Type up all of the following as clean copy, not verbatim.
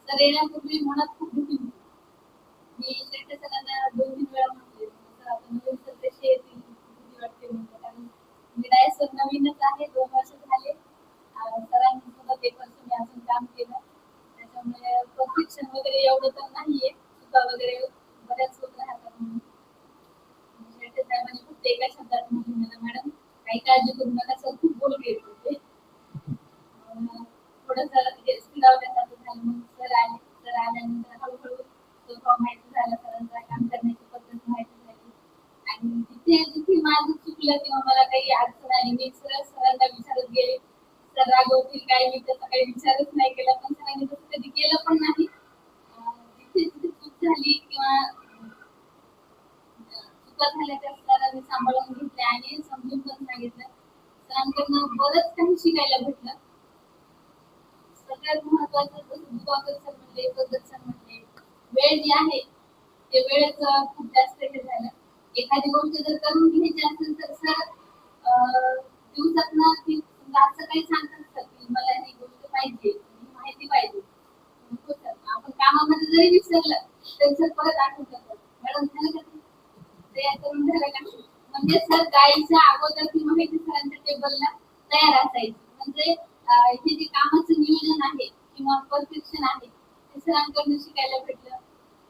तर येण्यापूर्वी मनात खूप भीती होती. मी त्यांच्या सगळ्यांना 2-3 वेळा म्हटले, "सर आता नवीन सर कसे येतील? भीती वाटते" म्हटलं. कारण मी डायरेक्ट सर नवीनच आहे, 2 वर्ष झाले. सरांसोबत 1 वर्ष मी अजून काम केलं. त्याच्यामुळे परफेक्शन वगैरे एवढं तर नाहीये. चुका वगैरे बऱ्याच होत राहतात म्हणून. शेट्टे साहेबांनी फक्त एका शब्दात म्हटलं मला, "मॅडम काही काळजी करू नका, सर खूप बोलके आहेत" होते. थोडंसं स्थिरावल्यासारखं झालं. मग सर आले. सर आल्यानंतर हळूहळू स्वभाव माहिती झाला, सरांचा काम करण्याची पद्धत माहिती झाली. आणि जिथे जिथे माझं चुकलं किंवा मला काही अडचण आली, मी सरळ सरांना विचारत गेले. सर रागवतील काय, मी त्याचा काही विचारच नाही केला. पण सरांनी तसं कधी केलं पण नाही. जिथे जिथे चूक झाली किंवा चुका झाल्या त्या सरांनी सांभाळून घेतल्या आणि समजून पण सांगितलं. सरांकडनं बरंच काही शिकायला भेटलं. सगळ्यात महत्त्वाचं जसं दिवाकर सर म्हणले, पद्धत सर म्हणले, वेळ जी आहे ते वेळेचं खूप जास्त हे झालं. एखादी गोष्ट जर करून घ्यायची असेल तर सर दिवसातनं ती असं काही सांगतात सर की मला ही गोष्ट पाहिजे, ही माहिती पाहिजे. हो सर, आपण कामामध्ये जरी विसरलं तरी सर परत आठवतात, मॅडम झालं का तयार करून झालं का? म्हणजे सर जायच्या अगोदर ती माहिती सरांच्या टेबलला तयार असायची. म्हणजे हे जे कामाचं नियोजन आहे किंवा परफेक्शन आहे ते सरांकडून शिकायला भेटलं.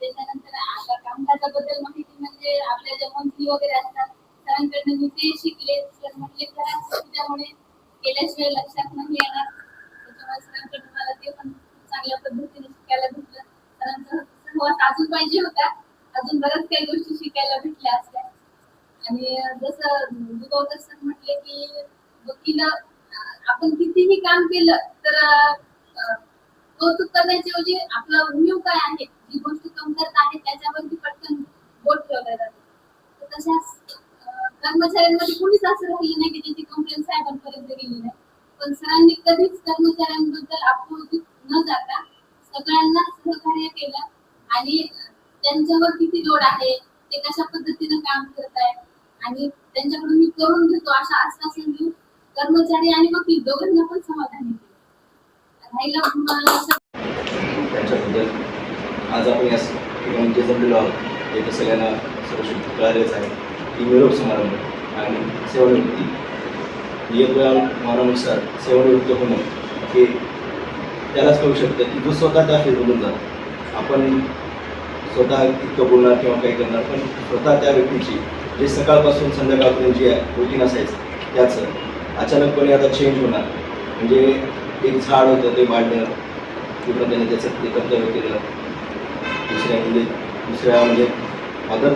त्याच्यानंतर आता कामकाजाबद्दल माहिती म्हणजे आपल्या ज्या मंथली वगैरे असतात सरांकडून मी ते शिकले. सर म्हटले करा, त्याच्यामुळे केल्याशिवाय लक्षात नाही येणार. त्याच्यामुळे सरांकडून मला ते पण चांगल्या पद्धतीने शिकायला भेटलं. सरांचा सहवास अजून पाहिजे होता, अजून बऱ्याच काही गोष्टी शिकायला भेटल्या असत्या. आणि जसं दुधावकर सर म्हटले की वकील आपण कितीही काम केलं तर कौतुक करण्याच्या ऐवजी आपला उणीव काय आहे, जी गोष्ट कमतरता आहे त्याच्यावरती पटकन बोट ठेवलं जातं. तर तशाच कर्मचाऱ्यांमध्ये कोणीच असं राहिलं नाही की त्याची कंप्लेंट साहेबांपर्यंत गेली नाही. पण सरांनी कधीच कर्मचाऱ्यांबद्दल अपोजिट न जाता सगळ्यांना सहकार्य केलं आणि त्यांच्यावर किती लोड आहे, ते कशा पद्धतीनं काम करत आहे आणि त्यांच्याकडून मी करून घेतो अशा आश्वासन देऊन कर्मचारी आणि वकील दोघांना पण समाधानी केलं. त्याच्याबद्दल आज आपण या ठिकाणी जे जमलेलो आहोत ते तर सगळ्यांना सुरक्षित कळालेच आहे की निरोप समारंभ आणि सेवानिवृत्ती नियमनानुसार सेवानिवृत्त होणं हे त्यालाच कळू शकतं की जो स्वतः त्या फील्डमधून जातो. आपण स्वतः इतकं बोलणार किंवा काही करणार, पण स्वतः त्या व्यक्तीची जे सकाळपासून संध्याकाळपर्यंत जी रुटीन असायचं त्याचं अचानकपणे आता चेंज होणार. म्हणजे एक झाड होतं ते वाढणं, पूर्ण त्याने त्याचं ते कर्तव्य केलं. दुसऱ्या म्हणजे अदर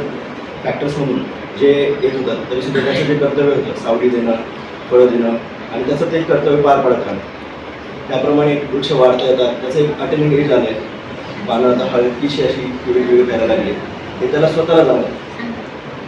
फॅक्टर्समधून जे येत होतात तरी सुद्धा त्याचं जे कर्तव्य होतं सावली देणं, फळं देणं आणि त्याचं ते कर्तव्य पार पडत राहणं. त्याप्रमाणे एक वृक्ष वाढता येतात, त्याचं एक अटेनिंग एज आलं आहे. पानं आता हलकीशी अशी वेगवेगळी व्हायला लागली. हे त्याला स्वतःला जाणं.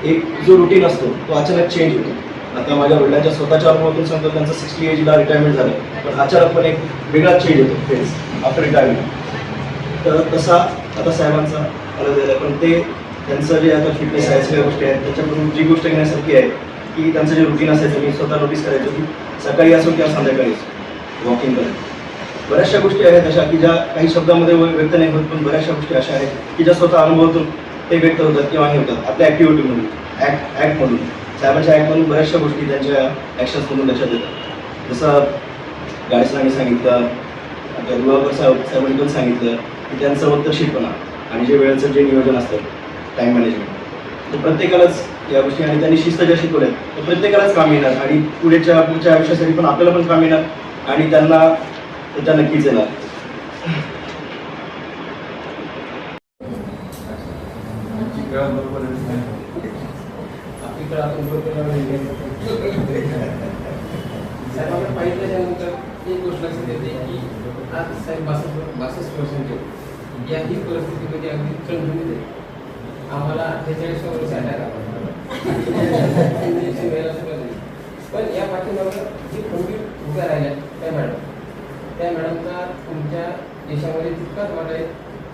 एक जो रुटीन असतो तो अचानक चेंज होतो. आता माझ्या वडिलांच्या स्वतःच्या अनुभवातून सांगतो, त्यांचं 60 एजला रिटायरमेंट झालं, पण अचानकपणे एक वेगळा चेंज येतो फेज आफ्टर रिटायरमेंट. तर तसा आता साहेबांचा मला झालं, पण ते त्यांचं जे आता फिटनेस आहे सगळ्या गोष्टी आहेत त्याच्याकडून जी गोष्ट घेण्यासारखी आहे की त्यांचं जे रुटीन असायचं मी स्वतः नोटीस करायचो की सकाळी असो किंवा संध्याकाळी असो वॉकिंग करायचं. बऱ्याचशा गोष्टी आहेत अशा की ज्या काही शब्दामध्ये व्यक्त नाही होत, पण बऱ्याचशा गोष्टी अशा आहेत की ज्या स्वतः अनुभवातून ते व्यक्त होतात किंवा हे होतात आपल्या ॲक्टिव्हिटीमधून ॲक्टमधून. साहेबांच्या ॲक्टमधून बऱ्याचशा गोष्टी त्यांच्या ॲक्शन्समधून लक्षात येतात. जसं गाडीसरांनी सांगितलं, दिवाकर साहेबांनी पण सांगितलं की त्यांचं वक्तशीरपणा आणि जे वेळेचं जे नियोजन असतं टाईम मॅनेजमेंट तर प्रत्येकालाच या गोष्टी आणि त्यांनी शिस्त ज्या शिकवल्या तर प्रत्येकालाच काम येणार आणि पुढच्या आयुष्यासाठी पण आपल्याला पण काम येणार आणि त्यांना त्याच्या नक्कीच येणार. आपली तिकडे आपण साहेब आपण पाहिल्याच्यानंतर एक गोष्ट लक्षात येते की आज साहेब 62 वर्षांचे याही परिस्थितीमध्ये अगदी चणचणीत आहे. आम्हाला 48 वर्ष अटॅक आला पण या पाठीमागं जी खंबीर उभ्या राहिल्या त्या मॅडमचा तुमच्या देशामध्ये तितकाच वाटा आहे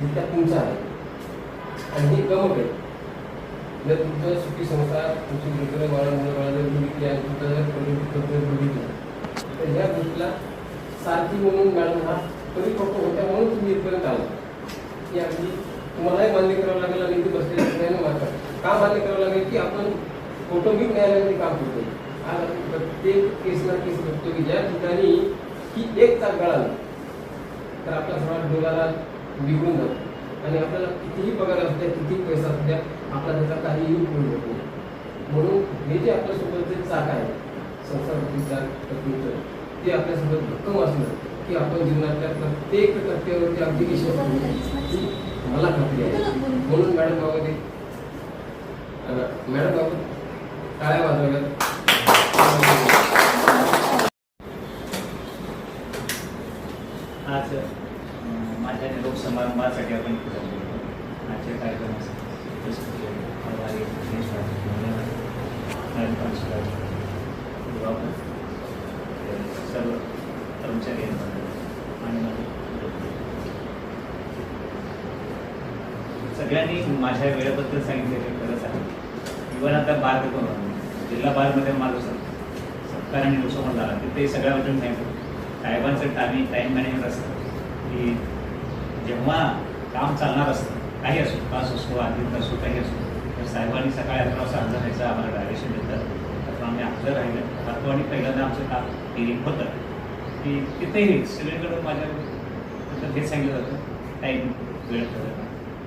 जितका तुमचा आहे आणि हे गमक आहे. जर तुमचं सुखी संसार तुमची मित्र बाळा मुलं बाळा जर बघितली आणि तुमचं जर कर्तव्य बघितलं तर ह्या गोष्टीला सारखी म्हणून मॅडम हा परिपक्व होत्या म्हणून तुम्ही इथपर्यंत आला की अगदी तुम्हालाही मान्य करावं लागेल आणि इथे बसलेल्या सगळ्यांना मात्र का मान्य करावं लागेल की आपण कौटुंबिक न्यायालयामध्ये काम करतो. आज आपण प्रत्येक केसला केस बघतो की ज्या ठिकाणी ही एक चाक गळाला तर आपला सगळा डोलाला बिघडून जातो आणि आपल्याला कितीही पगार असू द्या कितीही पैसा असू द्या आपला त्याचा काहीही उपयोग होत नाही. म्हणून हे जे आपल्यासोबत जे चाक आहे संसारातील चाक पत्नीचं ते आपल्यासोबत भक्कम असलं की आपण जीवनातल्या प्रत्येक टप्प्यावरती अगदी यशस्वी मला खात्री आहे. म्हणून मॅडम बाबत टाळ्या वाजवल्यात. आज माझ्या निरोप समारंभासाठी आपण आजच्या कार्यक्रमासाठी सर्व कर्मचारी आणि सगळ्यांनी माझ्या वेळेबद्दल सांगितलेले खरंच आहे. इव्हन आता बार जिल्हा बारमध्ये माझं सत्कार आणि उत्सव झाला तिथे सगळ्याबद्दल सांगितलं. साहेबांचं टाईम मॅनेजमेंट असतं की जेव्हा काम चालणार असतं काही असो तास असो आधी असो काही असो तर साहेबांनी सकाळी 11 वाजता हजर राहायचं आम्हाला डायरेक्शन देतात. तर आम्ही हजर राहिलं राहतो आणि पहिल्यांदा आमचं काम हिअरिंग होतं की तिथेही सगळीकडून माझ्याबद्दल हेच सांगितलं जातं टाईम वेळ ठरवता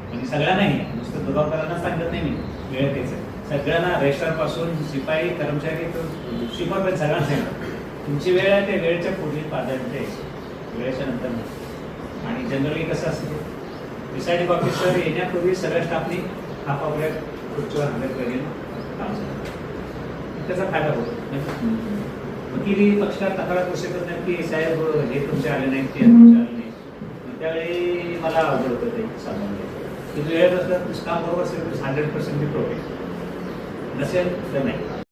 म्हणजे सगळ्यांनाही नुसतं दुगावकरांना सांगत नाही मी वेळ द्यायचं सगळ्यांना रेस्टॉरंटपासून शिपाई कर्मचारी शिपाईपर्यंत सगळ्यांना सांगितलं तुमची वेळ आहे ते वेळेच्या पुढे पाहिजे वेळेच्या नंतर नाही. आणि जनरली कसं असतं प्रिसाइडिंग ऑफिसर येण्यापूर्वी सगळ्या स्टाफनी आपापल्या खुर्चीवर हजर करेल काम झालं त्याचा फायदा होतो. वकिली पक्षात तक्रार करू शकत नाही की साहेब हे तुमचे आले नाहीत ते तुमचे आले नाही त्यावेळी मला अवघड होतं ते सामान्य तुम्ही वेळेत असलं काम बरोबर असेल 100% प्रोटेक्ट नसेल तर नाही.